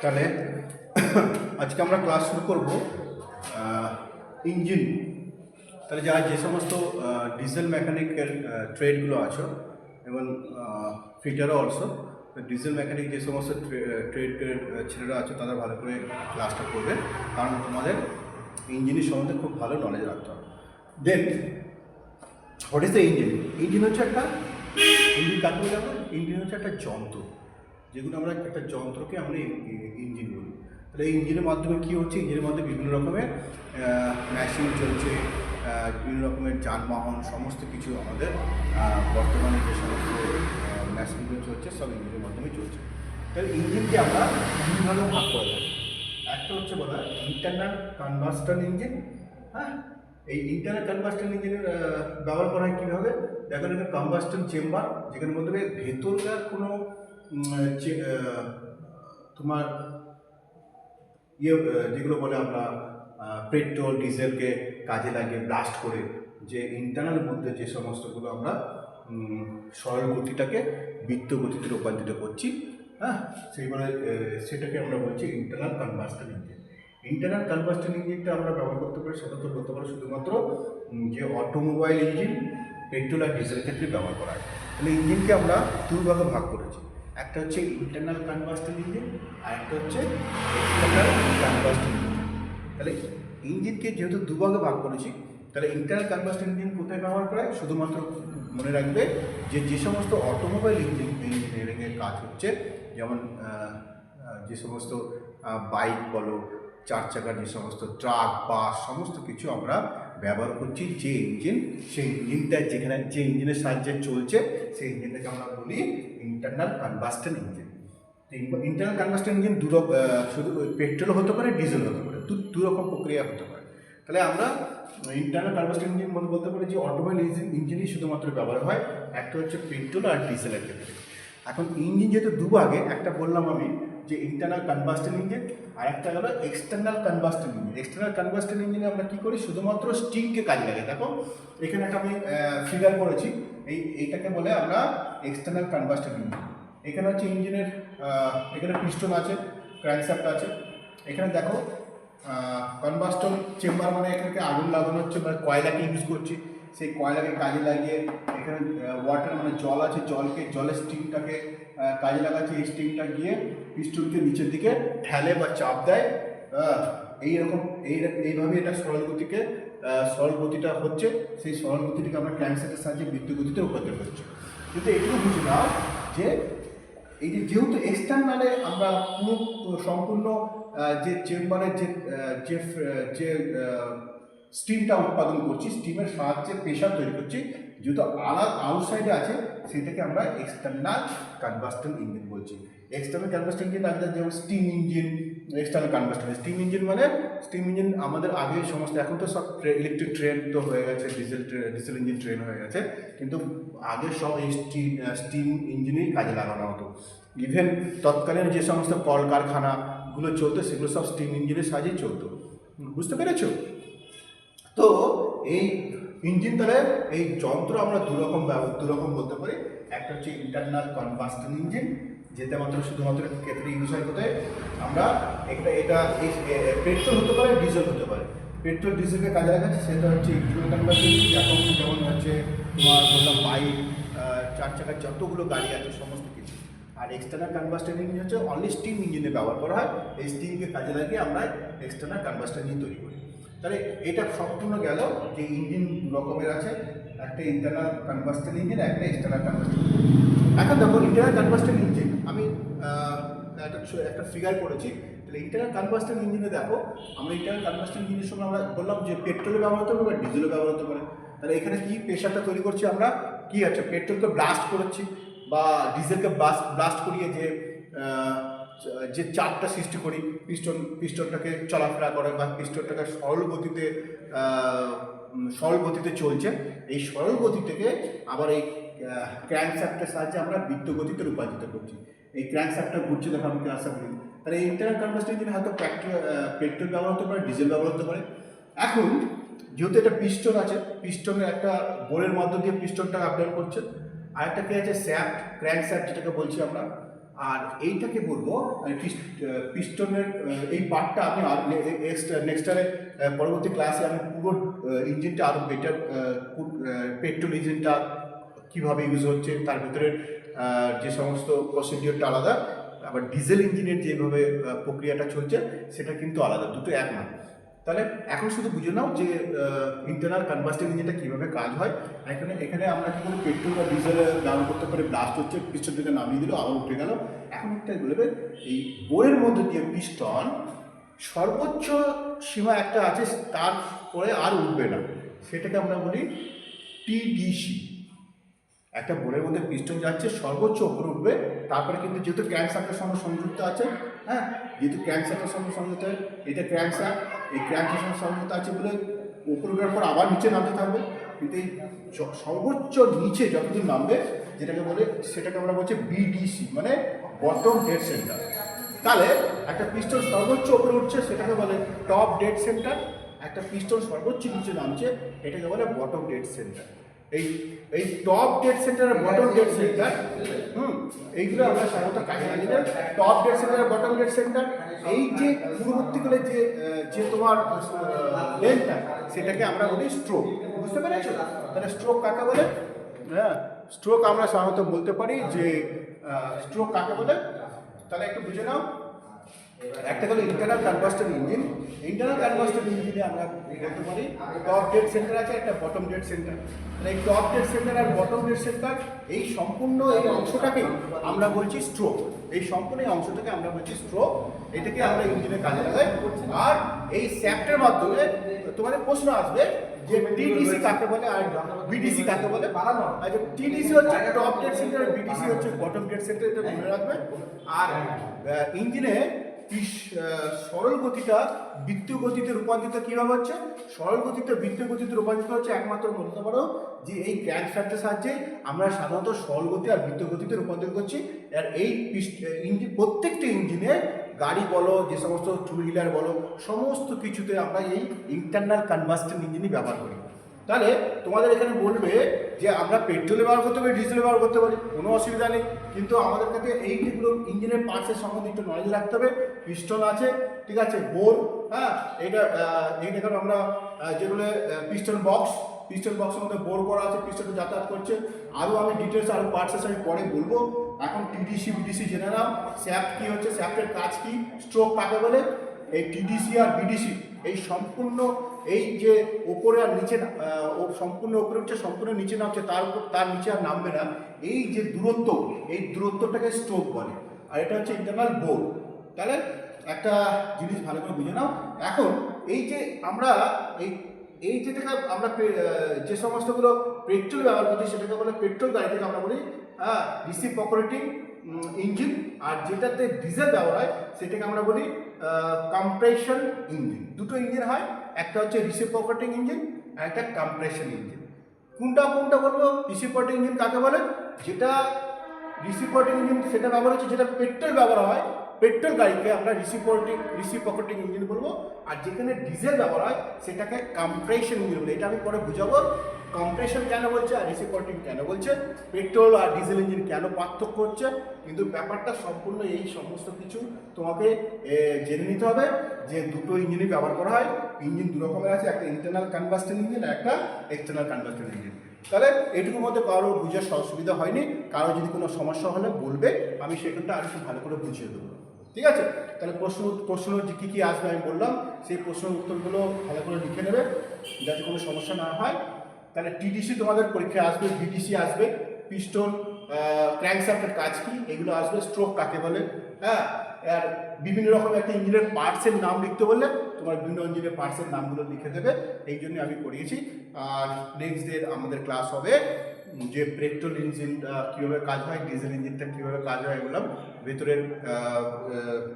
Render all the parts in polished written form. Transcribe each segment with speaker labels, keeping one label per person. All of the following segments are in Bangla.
Speaker 1: তাহলে আজকে আমরা ক্লাস শুরু করব ইঞ্জিন। তাহলে যারা যে সমস্ত ডিজেল মেকানিক্যাল ট্রেডগুলো আছে এবং ফিটারও অলসো ডিজেল মেকানিক যে সমস্ত ট্রেডের ছেলেরা আছে তারা ভালো করে ক্লাসটা করবে, কারণ তোমাদের ইঞ্জিনের সম্বন্ধে খুব ভালো নলেজ রাখতে হবে। Then what is the engine? Engine হচ্ছে একটা ইঞ্জিন কাকে বলে আমরা? ইঞ্জিন হচ্ছে একটা যন্ত্র, যেগুলো আমরা একটা যন্ত্রকে আমরা ইঞ্জিন বলি। তাহলে এই ইঞ্জিনের মাধ্যমে কী হচ্ছে? ইঞ্জিনের মাধ্যমে বিভিন্ন রকমের মেশিন চলছে, বিভিন্ন রকমের যানবাহন, সমস্ত কিছু আমাদের বর্তমানে যে সমস্ত মেশিনগুলো চলছে সব ইঞ্জিনের মাধ্যমে চলছে। তাহলে ইঞ্জিনকে আমরা বিভিন্নভাবে ভাগ করা যায়। একটা হচ্ছে বলা ইন্টারনাল কম্বাস্টন ইঞ্জিন। হ্যাঁ, এই ইন্টারনাল কম্বাস্টন ইঞ্জিনের ব্যবহার করা হয় কীভাবে? দেখো এখানে কম্বাস্টন চেম্বার, যেখানে মধ্যে ভেতরকার কোনো তোমার যেগুলো বলে আমরা পেট্রোল ডিজেলকে কাজে লাগিয়ে ব্লাস্ট করে যে ইন্টারনালের মধ্যে যে সমস্তগুলো আমরা সরল গতিটাকে বৃত্ত গতিতে রূপান্তরিত করছি, হ্যাঁ, সেইভাবে সেটাকে আমরা বলছি ইন্টারনাল কম্বাস্টন ইঞ্জিন। ইন্টারনাল কম্বাস্টন ইঞ্জিনটা আমরা ব্যবহার করতে পারি, সেটা তো বলতে পারি শুধুমাত্র যে অটোমোবাইল ইঞ্জিন পেট্রোল আর ডিজেলের ক্ষেত্রে ব্যবহার করা হয়। তাহলে ইঞ্জিনকে আমরা দুই ভাগে ভাগ করেছি, একটা হচ্ছে ইন্টারনাল কম্বাস্টন ইঞ্জিন আর একটা হচ্ছে এক্সটার্নাল কম্বাস্টন ইঞ্জিন। তাহলে ইঞ্জিনকে যেহেতু দুভাগে ভাগ করেছি, তাহলে ইন্টারনাল কম্বাস্টন ইঞ্জিন কোথায় ব্যবহার করা হয়? শুধুমাত্র মনে রাখবে যে সমস্ত অটোমোবাইল ইঞ্জিনিয়ারিংয়ের কাজ হচ্ছে, যেমন যে সমস্ত বাইক বলো, চার চাকার যে সমস্ত ট্রাক, বাস, সমস্ত কিছু আমরা ব্যবহার করছি যে ইঞ্জিন, সেই ইঞ্জিনটা যেখানে যে ইঞ্জিনের সাহায্যে চলছে সেই ইঞ্জিনটাকে আমরা বলি ইন্টারনাল কম্বাস্টন ইঞ্জিন। ইন্টারনাল কম্বাস্টন ইঞ্জিন শুধু পেট্রোলও হতে পারে, ডিজেল হতে পারে, দু রকম প্রক্রিয়া হতে পারে। তাহলে আমরা ইন্টারনাল কম্বাস্টন ইঞ্জিন বলতে পারি যে অটোমোবাইল ইঞ্জিনই শুধুমাত্র ব্যবহার হয়, একটা হচ্ছে পেট্রোল আর ডিজেলের ক্ষেত্রে। এখন ইঞ্জিন যেহেতু দুভাগে, একটা বললাম আমি যে ইন্টারনাল কম্বাস্টন ইঞ্জিন, আর একটা হলো এক্সটার্নাল কম্বাস্টন ইঞ্জিন। এক্সটার্নাল কম্বাস্টন ইঞ্জিনে আমরা কী করি? শুধুমাত্র স্টিমকে কাজে লাগে। দেখো এখানে একটা আমি ফিগার করেছি, এইটাকে বলে আমরা এক্সটার্নাল কম্বাস্টন ইঞ্জিন। এখানে হচ্ছে ইঞ্জিনের এখানে পিস্টন আছে, ক্র্যাঙ্কশ্যাফট আছে। এখানে দেখো কম্বাস্টন চেম্বার মানে এখানে আগুন লাগানো হচ্ছে, মানে কয়লাকে ইউজ করছি, সেই কয়লাকে কাজে লাগিয়ে এখানে ওয়াটার মানে জল আছে, জলের স্টিমটাকে কাজে লাগাচ্ছে। এই স্টিমটা গিয়ে পিস্টনকে নিচের দিকে ঠেলে বা চাপ দেয়। এইভাবে এটা সরল গতিটা হচ্ছে, সেই সরল গতিটাকে আমরা ক্র্যাঙ্কশ্যাফটের সাহায্যে বৃত্ত গতিতে রূপান্তর করছি। কিন্তু এটুকু বুঝে নাও যে এই যেহেতু এক্সটার্নালে আমরা পুরো সম্পূর্ণ যে চেম্বারের যে স্টিমটা উৎপাদন করছি, স্টিমের সাহায্যে প্রেশার তৈরি করছি, যেহেতু আউটসাইডে আছে, সেটাকে আমরা এক্সটার্নাল কম্বাস্টন ইঞ্জিন বলছি। এক্সটার্নাল কম্বাস্টন ইঞ্জিন আমাদের যেমন steam engine, external combustion steam engine মানে স্টিম ইঞ্জিন আমাদের আগে সমস্ত, এখন তো সব ইলেকট্রিক ট্রেন তো হয়ে গেছে, ডিজেল ইঞ্জিন ট্রেন হয়ে গেছে, কিন্তু আগে সব এই স্টিম ইঞ্জিনই কাজে লাগানো হতো। ইভেন তৎকালীন যে সমস্ত কলকারখানাগুলো চলতো সেগুলো সব স্টিম ইঞ্জিনের সাহায্যেই চলতো। বুঝতে পেরেছ? তো এই ইঞ্জিন, তাহলে এই যন্ত্র আমরা দুরকম বলতে পারি। একটা হচ্ছে ইন্টারনাল কম্বাস্টন ইঞ্জিন, যেটা শুধুমাত্র ক্ষেত্রে ইউজ হয় কোথায়? আমরা এটা পেট্রোল হতে পারে, ডিজেল হতে পারে। পেট্রোল ডিজেলকে কাজে লাগাচ্ছে, সেটা হচ্ছে ইন্টারনাল কম্বাস্টন ইঞ্জিন। এখন যেমন হচ্ছে তোমার বললাম বাইক, চার চাকার যতগুলো গাড়ি আছে সমস্ত কিছু। আর এক্সটার্নাল কম্বাস্টন ইঞ্জিন হচ্ছে অনলি স্টিম ইঞ্জিনে ব্যবহার করা হয়। এই স্টিমকে কাজে লাগিয়ে আমরা এক্সটার্নাল কম্বাস্টন ইঞ্জিন তৈরি করি। তাহলে এটা সম্পূর্ণ গেল যে ইঞ্জিন রকমের আছে, একটা ইন্টারনাল কম্বাস্টন ইঞ্জিন, একটা এক্সটার্নাল কম্বাস্টন ইঞ্জিন। এখন দেখো ইন্টারনাল কম্বাস্টন ইঞ্জিন আমি একটা ফিগার করেছি। তাহলে ইন্টারনাল কম্বাস্টন ইঞ্জিনে দেখো, আমরা ইন্টারনাল কম্বাস্টন ইঞ্জিনের সঙ্গে আমরা বললাম যে পেট্রোলে ব্যবহার হতে পারে বা ডিজেলে ব্যবহার হতে পারে। তাহলে এখানে কি প্রেশারটা তৈরি করছি আমরা? কি আছে? পেট্রোলকে ব্লাস্ট করছি বা ডিজেলকে ব্লাস্ট করিয়ে যে চাপটা সৃষ্টি করি, পিস্টনটাকে চলাফেরা করে বা পিস্টনটাকে সরল গতিতে চলছে, এই সরল গতি থেকে আবার এই ক্র্যাঙ্কশ্যাফটের সাহায্যে আমরা বৃত্ত গতিতে রূপান্তরিত করছি। এই ক্র্যাঙ্কশ্যাফটটা ঘুরছে, দেখো আমি ক্র্যাঙ্কশ্যাফট বলি। তাহলে এই ইন্টারনাল কম্বাস্টন ইঞ্জিনে হয়তো পেট্রোল ব্যবহার হতে পারে, ডিজেল ব্যবহার হতে পারে। এখন যেহেতু এটা পিস্টন আছে, পিস্টনের একটা বোরের মধ্য দিয়ে পিস্টনটা আপ ডাউন করছে, আর একটা কি আছে? ক্র্যাঙ্কশ্যাফট যেটাকে বলছি আমরা। আর এইটাকে বলবো পিস্টনের এই পার্টটা আমি নেক্সটারে পরবর্তী ক্লাসে আমি পুরো ইঞ্জিনটা আরও বেটার পেট্রোল ইঞ্জিনটা কীভাবে ইউজ হচ্ছে তার ভিতরে যে সমস্ত প্রসিডিওরটা আলাদা, আবার ডিজেল ইঞ্জিনের যেভাবে প্রক্রিয়াটা চলছে সেটা কিন্তু আলাদা, দুটো এক না। তাহলে এখন শুধু বুঝে নাও যে ইন্টারনাল কম্বাস্টন ইঞ্জিনটা কীভাবে কাজ হয়। এখানে আমরা কি কোনো পেট্রোল বা ডিজেল ব্যবহার করতে পারি, ব্লাস্ট হচ্ছে পিস্টন থেকে নামিয়ে দিল আবার উঠে গেল। এখন একটা বলবে এই বোরের মধ্যে দিয়ে পিস্টন সর্বোচ্চ সীমা একটা আছে, তারপরে আর উঠবে না, সেটাকে আমরা বলি টিডিসি। একটা বোরের মধ্যে পিস্টন যাচ্ছে সর্বোচ্চ ওপরে উঠবে, তারপরে কিন্তু যেহেতু ক্র্যাঙ্কশ্যাফটের সঙ্গে সংযুক্ত আছে, হ্যাঁ যেহেতু ক্র্যাঙ্কশ্যাফটের সঙ্গে সংযুক্ত হয়, এটা ক্র্যাঙ্কশ্যাফট, এই ক্র্যাঙ্কের সঙ্গে সংযুক্ত আছে বলে উপরে উঠার পর আবার নিচে নামতে থাকবে। কিন্তু এই সর্বোচ্চ নিচে যতদিন নামবে যেটাকে বলে সেটাকে আমরা বলছি বিডিসি, মানে বটম ডেড সেন্টার। তাহলে একটা পিস্টন সর্বোচ্চ ওপরে উঠছে সেটাকে বলে টপ ডেড সেন্টার, একটা পিস্টন সর্বোচ্চ নিচে নামছে এটাকে বলে বটম ডেড সেন্টার। এই টপ ডেড সেন্টার আর বটম ডেড সেন্টার, এইগুলো আমরা সাধারণত কাজে লাগিয়ে দেয়। টপ ডেড সেন্টার আর বটম ডেড সেন্টার, এই যে পূর্ববর্তীকালে যে তোমার লেন্থটা সেটাকে আমরা বলি স্ট্রোক। বুঝতে পেরেছো? তাহলে স্ট্রোক কাকে বলে? হ্যাঁ, স্ট্রোক আমরা সাধারণত বলতে পারি যে স্ট্রোক কাকে বলে, তাহলে একটু বুঝে নাও। একটা হলো ইন্টারনাল কম্বাস্টন ইঞ্জিন। ইন্টারনাল কম্বাস্টন ইঞ্জিনে আমরা বলতে পারি টপ ডেড সেন্টার আছে, একটা বটম ডেড সেন্টার। এই টপ ডেড সেন্টার আর বটম ডেড সেন্টার এই সম্পূর্ণ এই অংশটাকে আমরা বলছি স্ট্রোক। এই সম্পূর্ণ এই অংশটাকে আমরা বলছি স্ট্রোক, এটাকে আমরা ইঞ্জিনের কাজে লাগাই। আর এই স্যাফটের মাধ্যমে তোমাদের প্রশ্ন আসবে যে টিডিসি কাকে বলে আর বিডিসি কাকে বলে। আচ্ছা, টিডিসি হচ্ছে টপ ডেড সেন্টার, বিডিসি হচ্ছে বটম ডেড সেন্টার, এটা মনে রাখবে। আর ইঞ্জিনে সরল গতিটা বৃত্তীয় গতিতে রূপান্তরিত কীভাবে হচ্ছে? সরল গতিতে বৃত্তীয় গতিতে রূপান্তরিত হচ্ছে একমাত্র বলতে পারো যে এই ক্র্যাঙ্কশ্যাফটের সাহায্যে আমরা সাধারণত সরল গতি আর বৃত্তীয় গতিতে রূপান্তরিত করছি। আর এই ইঞ্জিন প্রত্যেকটা ইঞ্জিনে, গাড়ি বলো, যে সমস্ত টু হুইলার বলো, সমস্ত কিছুতে আমরা এই ইন্টারনাল কম্বাস্টন ইঞ্জিনই ব্যবহার করি। তাহলে তোমাদের এখানে বলবে যে আমরা পেট্রোলে ব্যবহার করতে পারি, ডিজেলে ব্যবহার করতে পারি, কোনো অসুবিধা নেই, কিন্তু আমাদের কাছে এইগুলো ইঞ্জিনের পার্টসের সম্বন্ধে একটু নলেজ রাখতে হবে। পিস্টন আছে, ঠিক আছে, বোর, হ্যাঁ এইটা আমরা যেগুলো পিস্টন বক্সের মধ্যে বোর করা আছে, পিস্টনে যাতায়াত করছে। আরও আমি ডিটেলস আরও পার্টসের আমি পরে বলবো। এখন টিডিসি বিডিসি জেনে নাও। স্যাফট কী হচ্ছে, স্যাফটের কাজ কী, স্ট্রোক কাকে বলে, এই টিডিসি আর বিডিসি এই সম্পূর্ণ এই যে ওপরে আর নিচে সম্পূর্ণ ওপরে উঠছে, সম্পূর্ণ নিচে নামছে, তার নিচে আর নামবে না, এই যে দূরত্ব, এই দূরত্বটাকে স্ট্রোক বলে। আর এটা হচ্ছে ইন্টারনাল বোর। তাহলে একটা জিনিস ভালো করে বুঝে নাও। এখন এই যে আমরা এই যেটাকে আমরা যে সমস্তগুলো পেট্রোল ব্যবহার করছি সেটাকে বলে পেট্রোল গাড়ি থেকে আমরা বলি রিসিপ্রোকেটিং ইঞ্জিন। আর যেটাতে ডিজেল ব্যবহার হয় সেটাকে আমরা বলি কম্প্রেশন ইঞ্জিন। দুটো ইঞ্জিন হয়, একটা হচ্ছে রিসিপ্রোকেটিং ইঞ্জিন আর একটা কম্প্রেশন ইঞ্জিন। কোনটা বলবো? রিসিপ্রোকেটিং ইঞ্জিন কাকে বলে? যেটা রিসিপ্রোকেটিং ইঞ্জিন সেটা ব্যবহার হচ্ছে যেটা পেট্রোল ব্যবহার হয়, পেট্রোল গাড়িকে আমরা রিসিপ্রোকেটিং ইঞ্জিন বলবো। আর যেখানে ডিজেল ব্যবহার হয় সেটাকে কম্প্রেশন ইঞ্জিন বলে। এটা আমি পরে বুঝাবো কম্প্রেশন কেন বলছে আর রিসিপ্রোকেটিং কেন বলছে, পেট্রোল আর ডিজেল ইঞ্জিন কেন পার্থক্য হচ্ছে। কিন্তু ব্যাপারটা সম্পূর্ণ এই সমস্ত কিছু তোমাকে জেনে নিতে হবে যে দুটো ইঞ্জিনই ব্যবহার করা হয়। ইঞ্জিন দু রকমের আছে, একটা ইন্টারনাল কম্বাস্টন ইঞ্জিন আর একটা এক্সটার্নাল কম্বাস্টন ইঞ্জিন। তাহলে এটুকুর মধ্যে কারো বুঝার অসুবিধা হয়নি, কারো যদি কোনো সমস্যা হলে বলবে, আমি সেখানটা আর একটু ভালো করে বুঝিয়ে দেবো। ঠিক আছে? তাহলে প্রশ্ন যে কী আসবে আমি বললাম, সেই প্রশ্নের উত্তরগুলো ভালো করে লিখে নেবে যাতে কোনো সমস্যা না হয়। তাহলে টিডিসি তোমাদের পরীক্ষায় আসবে, বিডিসি আসবে, পিস্টন ক্র্যাঙ্কশ্যাফটের কাজ কী এগুলো আসবে, স্ট্রোক কাকে বলে, হ্যাঁ, আর বিভিন্ন রকমের একটা ইঞ্জিনের পার্টসের নাম লিখতে বললে তোমার বিভিন্ন ইঞ্জিনের পার্টসের নামগুলো লিখে দেবে, এই জন্য আমি করিয়েছি। আর নেক্সট ডে আমাদের ক্লাস হবে যে পেট্রোল ইঞ্জিনটা কীভাবে কাজ হয়, ডিজেল ইঞ্জিনটা কীভাবে কাজ হয়, এগুলো ভেতরের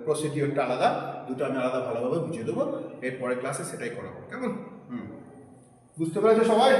Speaker 1: প্রসিডিওরটা আলাদা, দুটো আমি আলাদা ভালোভাবে বুঝিয়ে দেবো। এর পরের ক্লাসে সেটাই করাবো। কেমন? বুঝতে পেরেছো সবাই?